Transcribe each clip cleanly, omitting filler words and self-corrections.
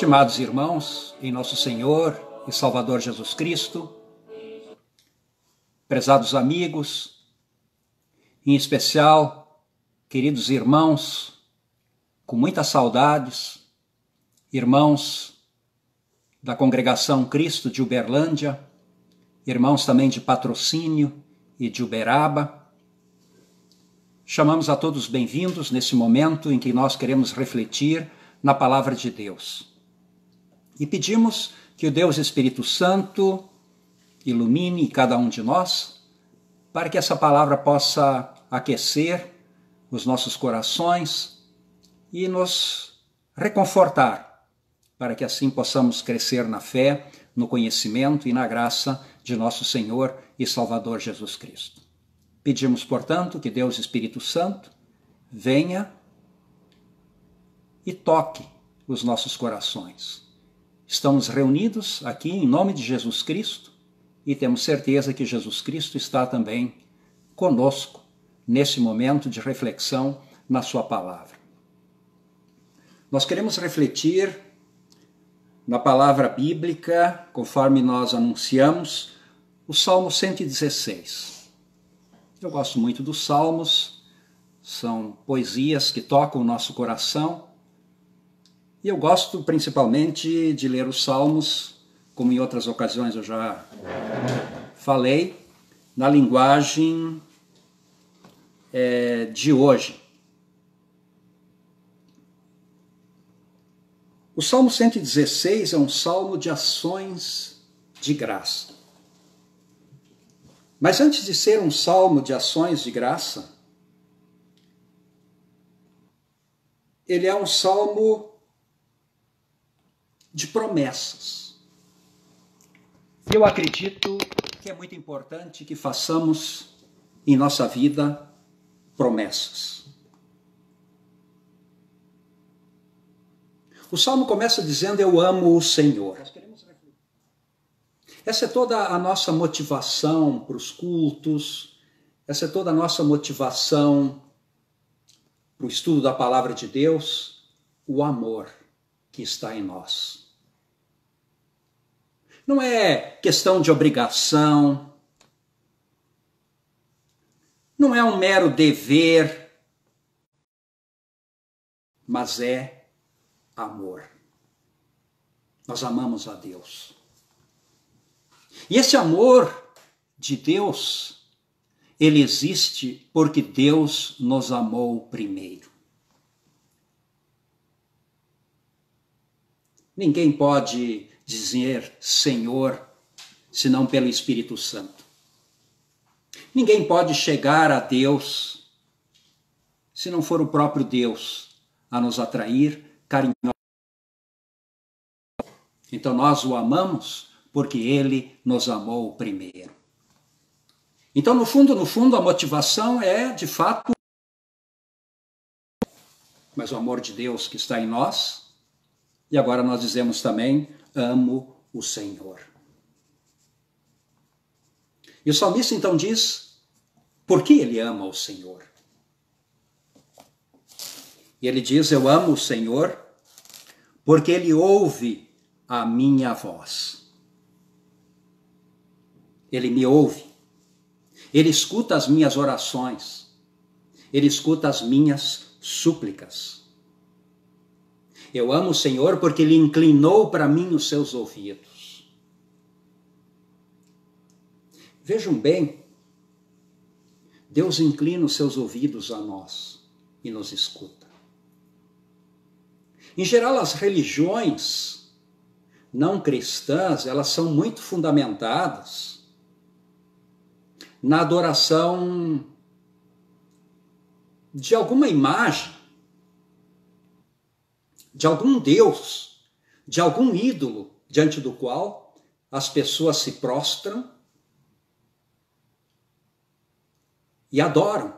Estimados irmãos, em nosso Senhor e Salvador Jesus Cristo, prezados amigos, em especial, queridos irmãos, com muitas saudades, irmãos da Congregação Cristo de Uberlândia, irmãos também de Patrocínio e de Uberaba, chamamos a todos bem-vindos nesse momento em que nós queremos refletir na Palavra de Deus. E pedimos que o Deus Espírito Santo ilumine cada um de nós, para que essa palavra possa aquecer os nossos corações e nos reconfortar, para que assim possamos crescer na fé, no conhecimento e na graça de nosso Senhor e Salvador Jesus Cristo. Pedimos, portanto, que Deus Espírito Santo venha e toque os nossos corações. Estamos reunidos aqui em nome de Jesus Cristo e temos certeza que Jesus Cristo está também conosco nesse momento de reflexão na sua palavra. Nós queremos refletir na palavra bíblica, conforme nós anunciamos, o Salmo 116. Eu gosto muito dos salmos, são poesias que tocam o nosso coração. E eu gosto principalmente de ler os salmos, como em outras ocasiões eu já falei, na linguagem de hoje. O Salmo 116 é um salmo de ações de graça. Mas antes de ser um salmo de ações de graça, ele é um salmo de promessas. Eu acredito que é muito importante que façamos em nossa vida promessas. O Salmo começa dizendo: eu amo o Senhor. Essa é toda a nossa motivação para os cultos, essa é toda a nossa motivação para o estudo da Palavra de Deus, o amor que está em nós. Não é questão de obrigação, não é um mero dever, mas é amor. Nós amamos a Deus. E esse amor de Deus, ele existe porque Deus nos amou primeiro. Ninguém pode dizer Senhor senão pelo Espírito Santo. Ninguém pode chegar a Deus se não for o próprio Deus a nos atrair carinhosamente. Então nós o amamos porque ele nos amou primeiro. Então, no fundo, a motivação é, de fato, mas o amor de Deus que está em nós. E agora nós dizemos também, amo o Senhor. E o salmista então diz, por que ele ama o Senhor? E ele diz, eu amo o Senhor porque ele ouve a minha voz. Ele me ouve. Ele escuta as minhas orações. Ele escuta as minhas súplicas. Eu amo o Senhor porque ele inclinou para mim os seus ouvidos. Vejam bem, Deus inclina os seus ouvidos a nós e nos escuta. Em geral, as religiões não cristãs, elas são muito fundamentadas na adoração de alguma imagem, de algum Deus, de algum ídolo, diante do qual as pessoas se prostram e adoram.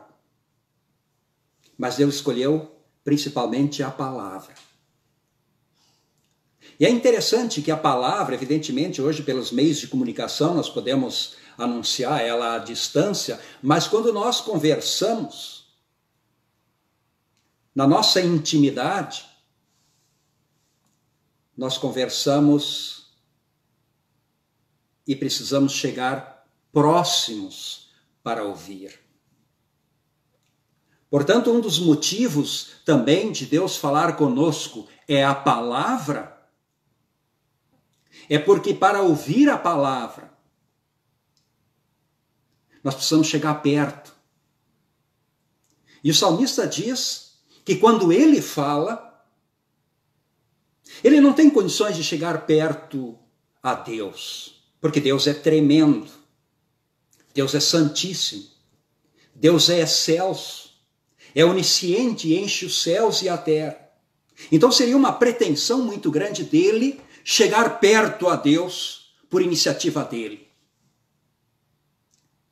Mas Deus escolheu principalmente a palavra. E é interessante que a palavra, evidentemente, hoje pelos meios de comunicação nós podemos anunciar ela à distância, mas quando nós conversamos, na nossa intimidade, nós conversamos e precisamos chegar próximos para ouvir. Portanto, um dos motivos também de Deus falar conosco é a palavra, é porque para ouvir a palavra, nós precisamos chegar perto. E o salmista diz que quando ele fala, ele não tem condições de chegar perto a Deus, porque Deus é tremendo, Deus é santíssimo, Deus é excelso, é onisciente e enche os céus e a terra. Então seria uma pretensão muito grande dele chegar perto a Deus por iniciativa dele.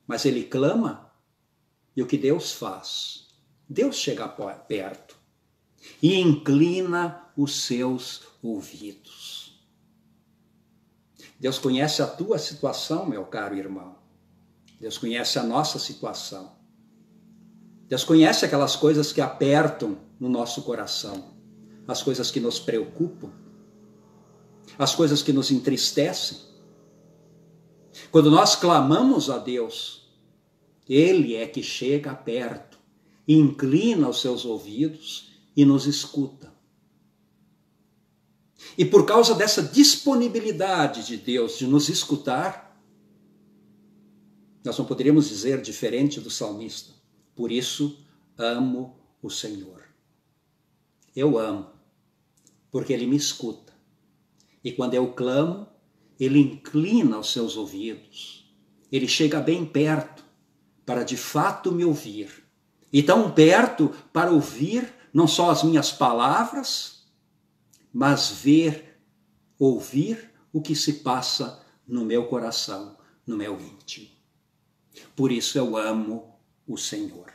Mas ele clama, e o que Deus faz? Deus chega perto e inclina os seus ouvidos. Deus conhece a tua situação, meu caro irmão. Deus conhece a nossa situação. Deus conhece aquelas coisas que apertam no nosso coração, as coisas que nos preocupam, as coisas que nos entristecem. Quando nós clamamos a Deus, Ele é que chega perto, inclina os seus ouvidos e nos escuta. E por causa dessa disponibilidade de Deus de nos escutar, nós não poderíamos dizer diferente do salmista. Por isso, amo o Senhor. Eu amo, porque Ele me escuta. E quando eu clamo, Ele inclina os seus ouvidos. Ele chega bem perto para de fato me ouvir. E tão perto para ouvir não só as minhas palavras, mas ver, ouvir o que se passa no meu coração, no meu íntimo. Por isso eu amo o Senhor.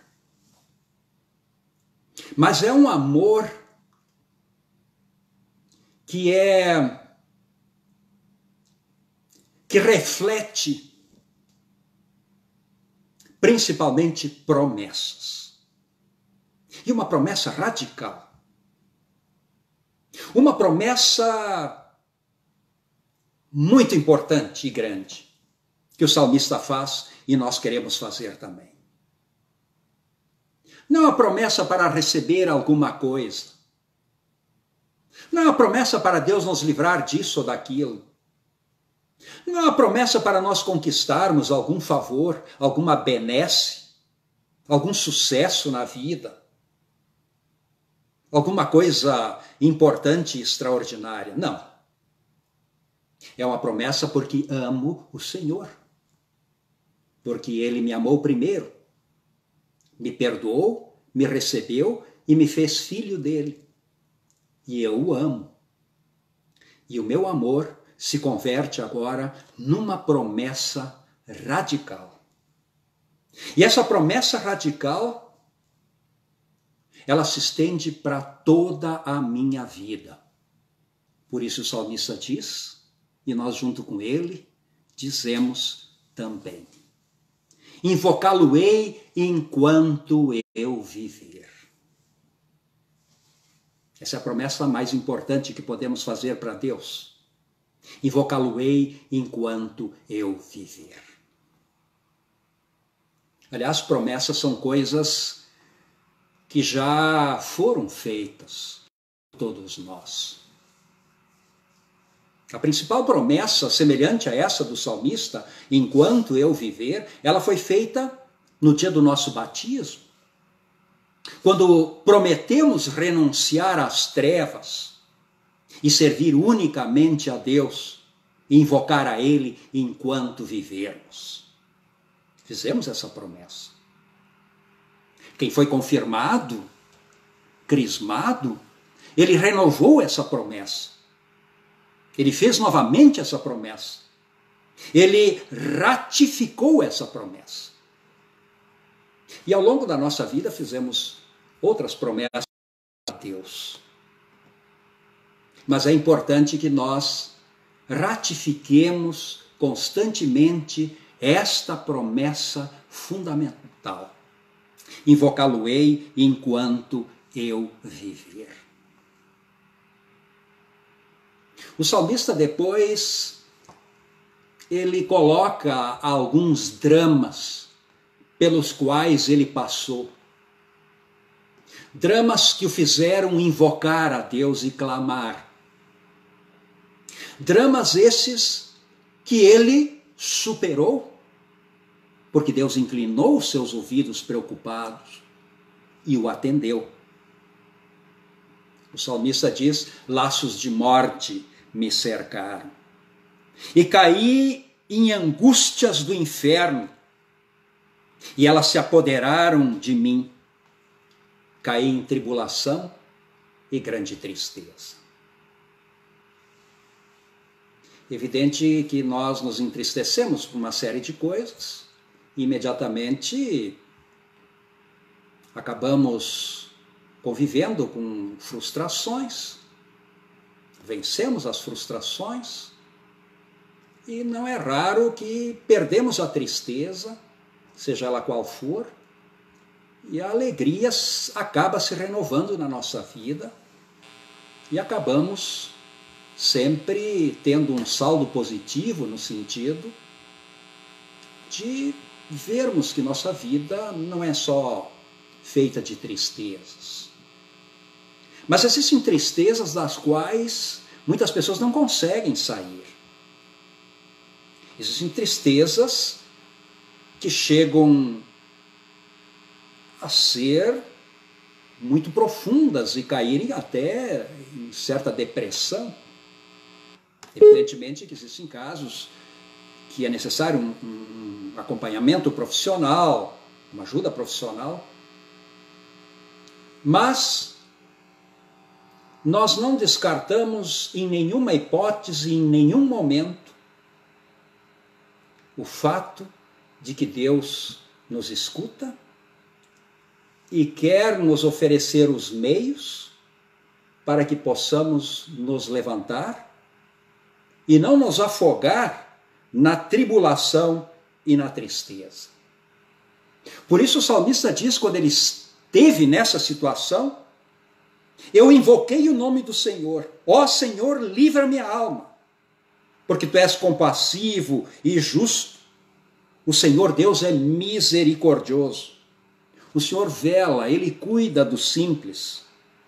Mas é um amor que reflete principalmente promessas. E uma promessa radical. Uma promessa muito importante e grande que o salmista faz e nós queremos fazer também. Não é uma promessa para receber alguma coisa. Não é uma promessa para Deus nos livrar disso ou daquilo. Não é uma promessa para nós conquistarmos algum favor, alguma benesse, algum sucesso na vida, alguma coisa importante e extraordinária. Não. É uma promessa porque amo o Senhor. Porque Ele me amou primeiro, me perdoou, me recebeu e me fez filho dele. E eu o amo. E o meu amor se converte agora numa promessa radical. E essa promessa radical, ela se estende para toda a minha vida. Por isso o salmista diz, e nós junto com ele, dizemos também: invocá-lo-ei enquanto eu viver. Essa é a promessa mais importante que podemos fazer para Deus. Invocá-lo-ei enquanto eu viver. Aliás, promessas são coisas que já foram feitas por todos nós. A principal promessa, semelhante a essa do salmista, enquanto eu viver, ela foi feita no dia do nosso batismo. Quando prometemos renunciar às trevas e servir unicamente a Deus e invocar a Ele enquanto vivermos. Fizemos essa promessa. Quem foi confirmado, crismado, ele renovou essa promessa. Ele fez novamente essa promessa. Ele ratificou essa promessa. E ao longo da nossa vida fizemos outras promessas a Deus. Mas é importante que nós ratifiquemos constantemente esta promessa fundamental. Invocá-lo-ei enquanto eu viver. O salmista depois, ele coloca alguns dramas pelos quais ele passou. Dramas que o fizeram invocar a Deus e clamar. Dramas esses que ele superou, porque Deus inclinou os seus ouvidos preocupados e o atendeu. O salmista diz: laços de morte me cercaram, e caí em angústias do inferno, e elas se apoderaram de mim. Caí em tribulação e grande tristeza. Evidente que nós nos entristecemos por uma série de coisas, e imediatamente acabamos convivendo com frustrações, vencemos as frustrações, e não é raro que perdemos a tristeza, seja ela qual for, e a alegria acaba se renovando na nossa vida, e acabamos sempre tendo um saldo positivo no sentido de vermos que nossa vida não é só feita de tristezas. Mas existem tristezas das quais muitas pessoas não conseguem sair. Existem tristezas que chegam a ser muito profundas e caírem até em certa depressão. Evidentemente que existem casos que é necessário um acompanhamento profissional, uma ajuda profissional, mas nós não descartamos em nenhuma hipótese, em nenhum momento, o fato de que Deus nos escuta e quer nos oferecer os meios para que possamos nos levantar e não nos afogar na tribulação e na tristeza. Por isso o salmista diz, quando ele esteve nessa situação: eu invoquei o nome do Senhor. Ó Senhor, livra minha alma. porque tu és compassivo e justo. O Senhor Deus é misericordioso. O Senhor vela, Ele cuida do simples.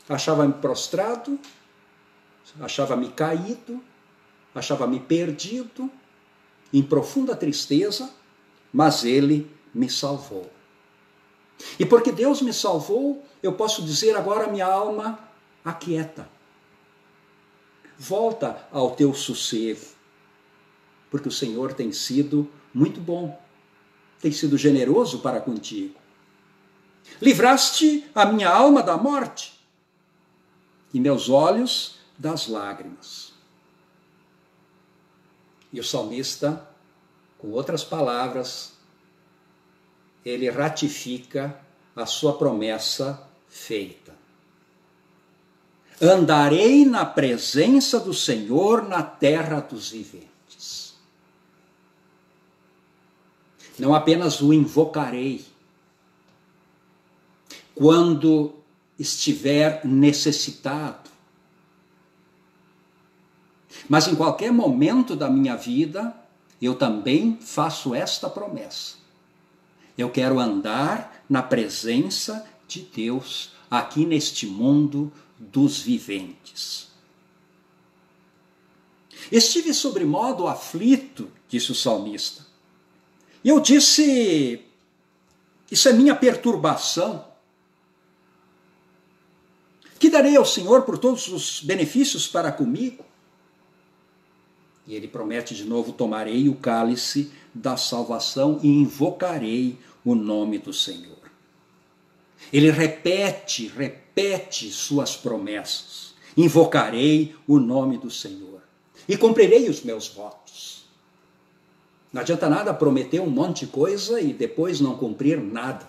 Achava-me prostrado, achava-me caído, achava-me perdido, em profunda tristeza, mas Ele me salvou. E porque Deus me salvou, eu posso dizer agora minha alma aquieta. Volta ao teu sossego, porque o Senhor tem sido muito bom, tem sido generoso para contigo. Livraste a minha alma da morte e meus olhos das lágrimas. E o salmista, com outras palavras, ele ratifica a sua promessa feita. Andarei na presença do Senhor na terra dos viventes. Não apenas o invocarei quando estiver necessitado, mas em qualquer momento da minha vida, eu também faço esta promessa. Eu quero andar na presença de Deus aqui neste mundo dos viventes. Estive sobremodo aflito, disse o salmista. E eu disse, isso é minha perturbação. Que darei ao Senhor por todos os benefícios para comigo? E ele promete de novo, tomarei o cálice da salvação e invocarei o nome do Senhor. Ele repete suas promessas. Invocarei o nome do Senhor e cumprirei os meus votos. Não adianta nada prometer um monte de coisa e depois não cumprir nada.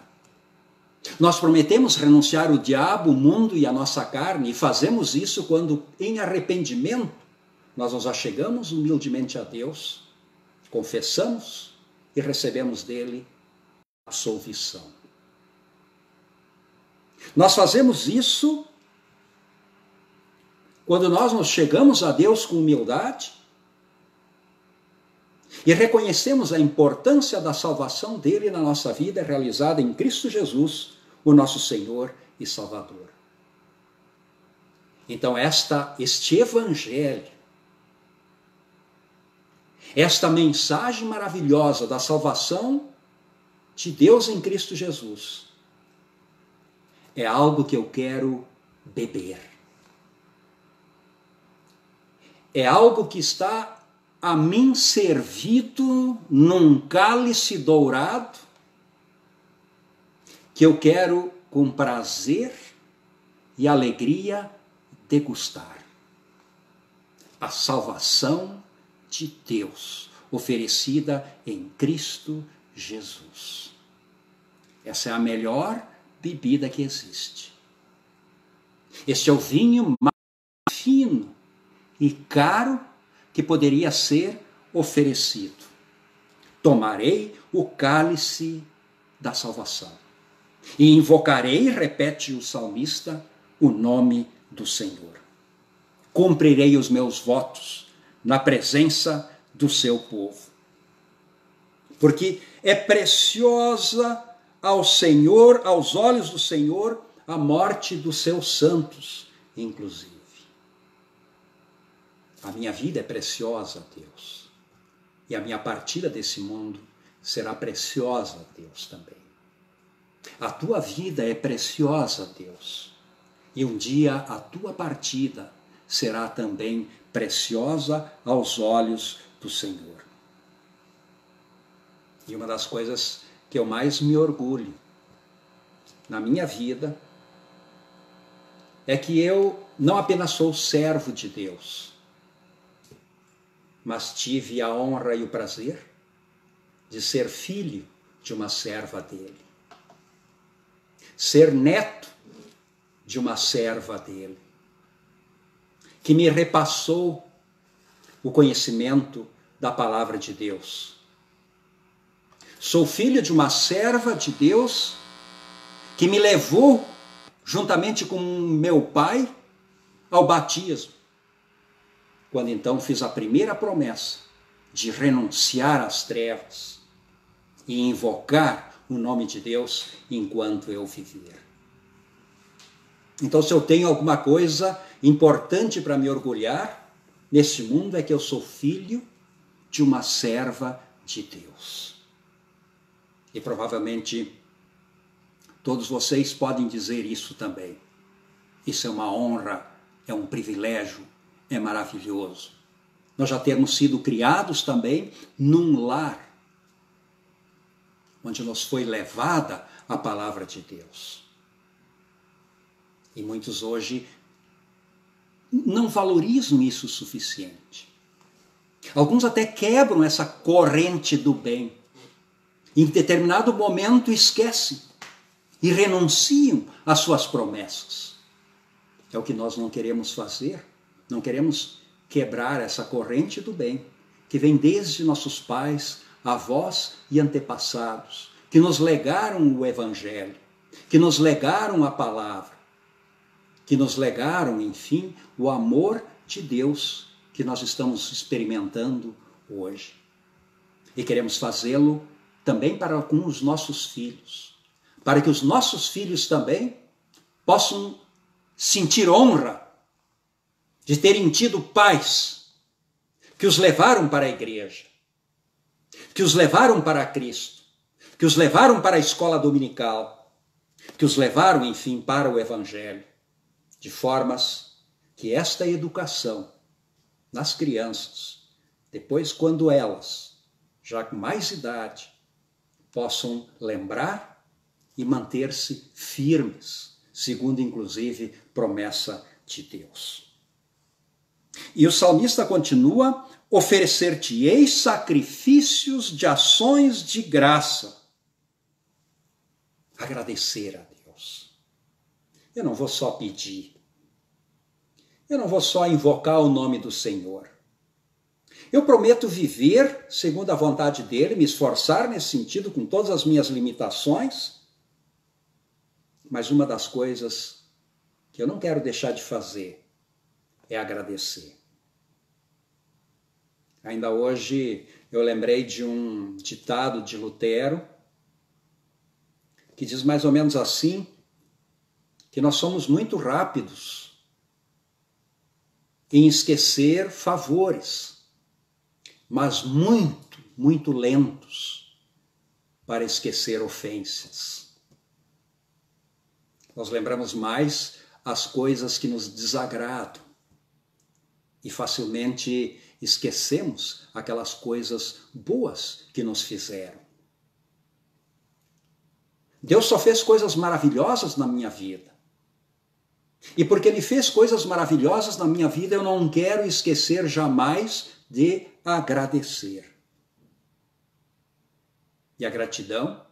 Nós prometemos renunciar o diabo, o mundo e a nossa carne, e fazemos isso quando, em arrependimento, nós nos achegamos humildemente a Deus, confessamos e recebemos dele absolvição. Nós fazemos isso quando nós nos chegamos a Deus com humildade e reconhecemos a importância da salvação dele na nossa vida realizada em Cristo Jesus, o nosso Senhor e Salvador. Então este evangelho, esta mensagem maravilhosa da salvação de Deus em Cristo Jesus, é algo que eu quero beber. É algo que está a mim servido num cálice dourado, que eu quero com prazer e alegria degustar. A salvação de Deus, oferecida em Cristo Jesus. Essa é a melhor bebida que existe. Este é o vinho mais fino e caro que poderia ser oferecido. Tomarei o cálice da salvação e invocarei, repete o salmista, o nome do Senhor. Cumprirei os meus votos na presença do seu povo. Porque é preciosa ao Senhor, aos olhos do Senhor, a morte dos seus santos, inclusive. A minha vida é preciosa a Deus. E a minha partida desse mundo será preciosa a Deus também. A tua vida é preciosa a Deus. E um dia a tua partida será também preciosa aos olhos do Senhor. E uma das coisas que eu mais me orgulho na minha vida é que eu não apenas sou servo de Deus, mas tive a honra e o prazer de ser filho de uma serva dele, ser neto de uma serva dele, que me repassou o conhecimento da palavra de Deus. Sou filho de uma serva de Deus que me levou, juntamente com meu pai, ao batismo. quando então fiz a primeira promessa de renunciar às trevas e invocar o nome de Deus enquanto eu viver. Então, se eu tenho alguma coisa importante para me orgulhar neste mundo, é que eu sou filho de uma serva de Deus. E provavelmente todos vocês podem dizer isso também. Isso é uma honra, é um privilégio, é maravilhoso. Nós já temos sido criados também num lar onde nos foi levada a palavra de Deus. E muitos hoje não valorizam isso o suficiente. Alguns até quebram essa corrente do bem. Em determinado momento esquecem e renunciam às suas promessas. É o que nós não queremos fazer. Não queremos quebrar essa corrente do bem, que vem desde nossos pais, avós e antepassados, que nos legaram o Evangelho, que nos legaram a palavra, que nos legaram, enfim, o amor de Deus que nós estamos experimentando hoje. E queremos fazê-lo também para com os nossos filhos, para que os nossos filhos também possam sentir honra de terem tido pais que os levaram para a igreja, que os levaram para Cristo, que os levaram para a escola dominical, que os levaram, enfim, para o Evangelho, de formas que esta educação nas crianças, depois quando elas, já com mais idade, possam lembrar e manter-se firmes, segundo inclusive promessa de Deus. E o salmista continua: oferecer-te-ei sacrifícios de ações de graça. Agradecer a Deus. Eu não vou só pedir. Eu não vou só invocar o nome do Senhor. Eu prometo viver segundo a vontade dele, me esforçar nesse sentido com todas as minhas limitações. Mas uma das coisas que eu não quero deixar de fazer é agradecer. Ainda hoje eu lembrei de um ditado de Lutero que diz mais ou menos assim, que nós somos muito rápidos em esquecer favores, mas muito, muito lentos para esquecer ofensas. Nós lembramos mais as coisas que nos desagradam e facilmente esquecemos aquelas coisas boas que nos fizeram. Deus só fez coisas maravilhosas na minha vida. E porque Ele fez coisas maravilhosas na minha vida, eu não quero esquecer jamais de agradecer. E a gratidão,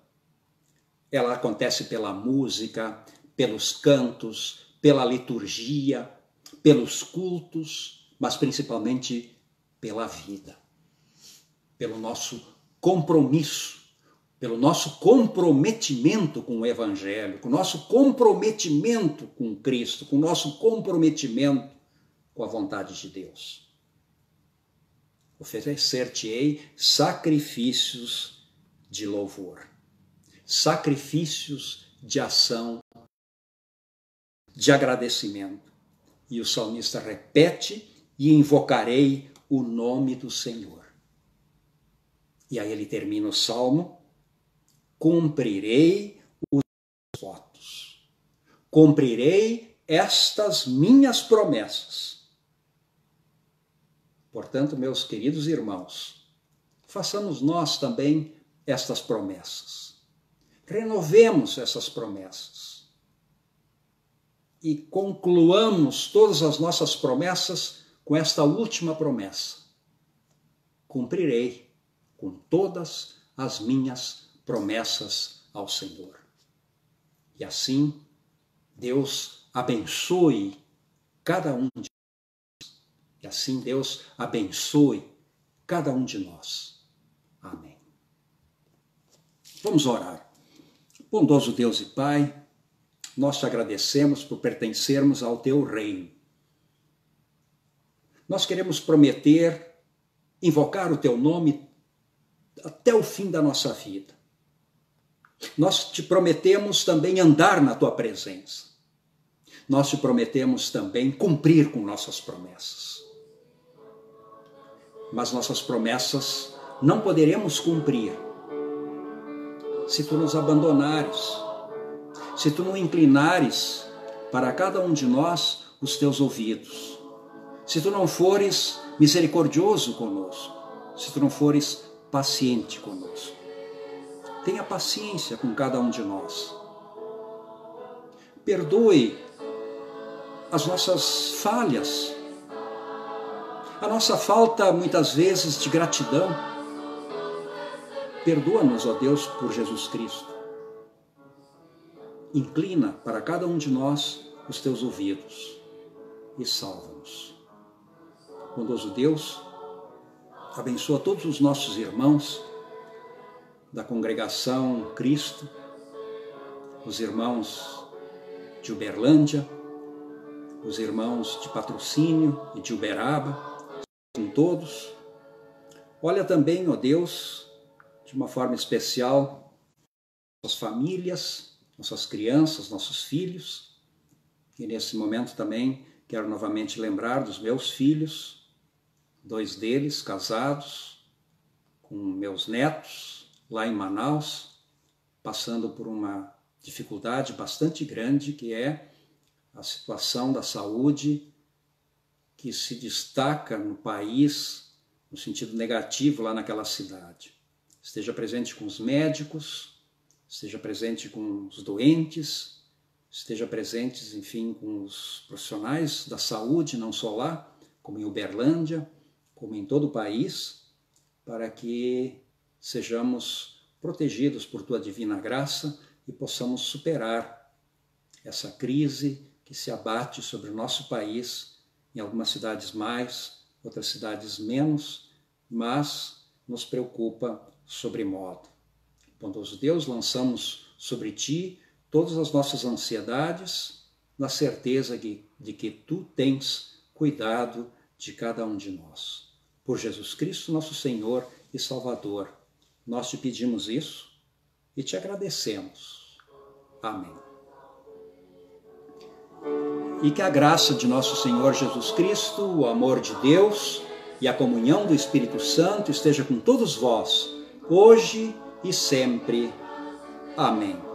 ela acontece pela música, pelos cantos, pela liturgia, pelos cultos, mas principalmente pela vida, pelo nosso compromisso, pelo nosso comprometimento com o Evangelho, com o nosso comprometimento com Cristo, com o nosso comprometimento com a vontade de Deus. Oferecer-te-ei sacrifícios de louvor, sacrifícios de ação, de agradecimento. E o salmista repete: e invocarei o nome do Senhor. E aí ele termina o salmo: cumprirei os votos, cumprirei estas minhas promessas. Portanto, meus queridos irmãos, façamos nós também estas promessas. Renovemos essas promessas. E concluamos todas as nossas promessas com esta última promessa: cumprirei com todas as minhas promessas ao Senhor. E assim, Deus abençoe cada um de nós. E assim Deus abençoe cada um de nós. Amém. Vamos orar. Bondoso Deus e Pai, nós te agradecemos por pertencermos ao teu reino. Nós queremos prometer, invocar o teu nome até o fim da nossa vida. Nós te prometemos também andar na tua presença. Nós te prometemos também cumprir com nossas promessas. Mas nossas promessas não poderemos cumprir se tu nos abandonares, se tu não inclinares para cada um de nós os teus ouvidos, se tu não fores misericordioso conosco, se tu não fores paciente conosco. Tenha paciência com cada um de nós. Perdoe as nossas falhas, a nossa falta muitas vezes de gratidão. Perdoa-nos, ó Deus, por Jesus Cristo. Inclina para cada um de nós os teus ouvidos e salva-nos. Bondoso Deus, abençoa todos os nossos irmãos da congregação Cristo, os irmãos de Uberlândia, os irmãos de Patrocínio e de Uberaba, com todos. Olha também, ó Deus, de uma forma especial, nossas famílias, nossas crianças, nossos filhos. E nesse momento também quero novamente lembrar dos meus filhos, 2 deles casados, com meus netos, lá em Manaus, passando por uma dificuldade bastante grande, que é a situação da saúde que se destaca no país, no sentido negativo lá naquela cidade. Esteja presente com os médicos, esteja presente com os doentes, esteja presente, enfim, com os profissionais da saúde, não só lá, como em Uberlândia, como em todo o país, para que sejamos protegidos por tua divina graça e possamos superar essa crise que se abate sobre o nosso país, em algumas cidades mais, outras cidades menos, mas nos preocupa sobremodo. Bondoso Deus, lançamos sobre ti todas as nossas ansiedades, na certeza de que tu tens cuidado de cada um de nós. Por Jesus Cristo, nosso Senhor e Salvador, nós te pedimos isso e te agradecemos. Amém. E que a graça de nosso Senhor Jesus Cristo, o amor de Deus e a comunhão do Espírito Santo esteja com todos vós, hoje e sempre. Amém.